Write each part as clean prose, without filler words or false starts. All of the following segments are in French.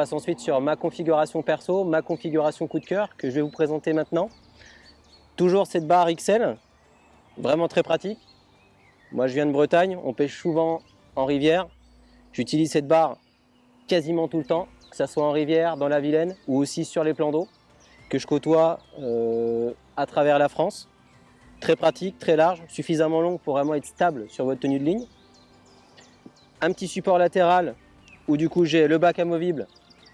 passe ensuite sur ma configuration perso, ma configuration coup de cœur que je vais vous présenter maintenant. Toujours cette barre XL, vraiment très pratique. Moi je viens de Bretagne, on pêche souvent en rivière. J'utilise cette barre quasiment tout le temps, que ce soit en rivière, dans la Vilaine ou aussi sur les plans d'eau que je côtoie à travers la France. Très pratique, très large, suffisamment long pour vraiment être stable sur votre tenue de ligne. Un petit support latéral où du coup j'ai le bac amovible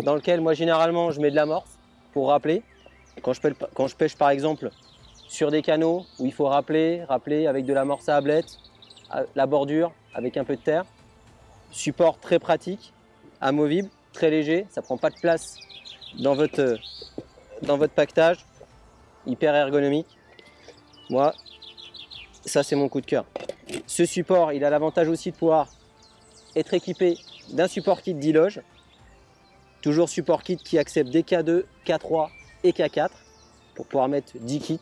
dans lequel moi généralement je mets de l'amorce pour rappeler. Quand je pêche par exemple sur des canaux où il faut rappeler avec de l'amorce à ablette, la bordure avec un peu de terre. Support très pratique, amovible, très léger, ça ne prend pas de place dans votre pactage, hyper ergonomique. Moi, ça c'est mon coup de cœur. Ce support, il a l'avantage aussi de pouvoir être équipé d'un support kit 10 loges. Toujours support kit qui accepte des K2, K3 et K4 pour pouvoir mettre 10 kits.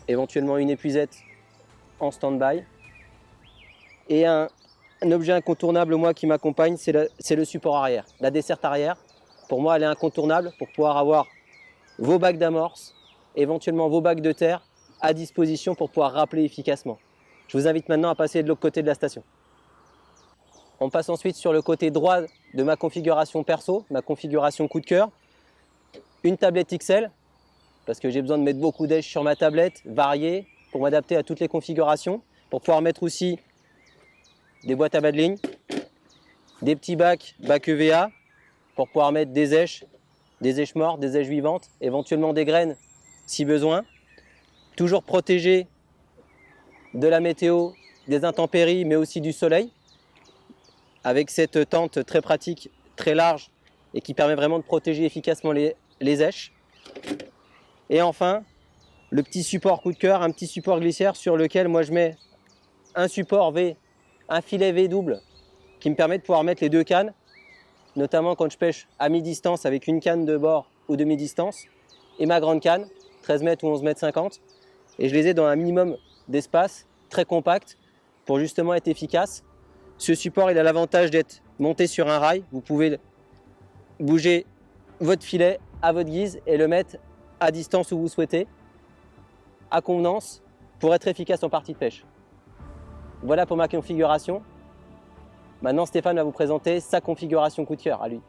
Éventuellement une épuisette en stand-by. Et un objet incontournable moi qui m'accompagne, c'est le support arrière. La desserte arrière, pour moi elle est incontournable pour pouvoir avoir vos bacs d'amorce, éventuellement vos bacs de terre à disposition pour pouvoir rappeler efficacement. Je vous invite maintenant à passer de l'autre côté de la station. On passe ensuite sur le côté droit de ma configuration perso, ma configuration coup de cœur. Une tablette XL, parce que j'ai besoin de mettre beaucoup d'èches sur ma tablette, variée, pour m'adapter à toutes les configurations, pour pouvoir mettre aussi des boîtes à bas de ligne, des petits bacs EVA, pour pouvoir mettre des èches mortes, des èches vivantes, éventuellement des graines si besoin. Toujours protégé de la météo, des intempéries, mais aussi du soleil, avec cette tente très pratique, très large, et qui permet vraiment de protéger efficacement les èches. Et enfin, le petit support coup de cœur, un petit support glissière sur lequel moi je mets un support V, un filet V double, qui me permet de pouvoir mettre les deux cannes, notamment quand je pêche à mi-distance avec une canne de bord ou de mi-distance, et ma grande canne, 13 mètres ou 11 mètres 50, et je les ai dans un minimum d'espace, très compact, pour justement être efficace. Ce support, il a l'avantage d'être monté sur un rail. Vous pouvez bouger votre filet à votre guise et le mettre à distance où vous souhaitez, à convenance, pour être efficace en partie de pêche. Voilà pour ma configuration. Maintenant, Stéphane va vous présenter sa configuration coup de cœur à lui.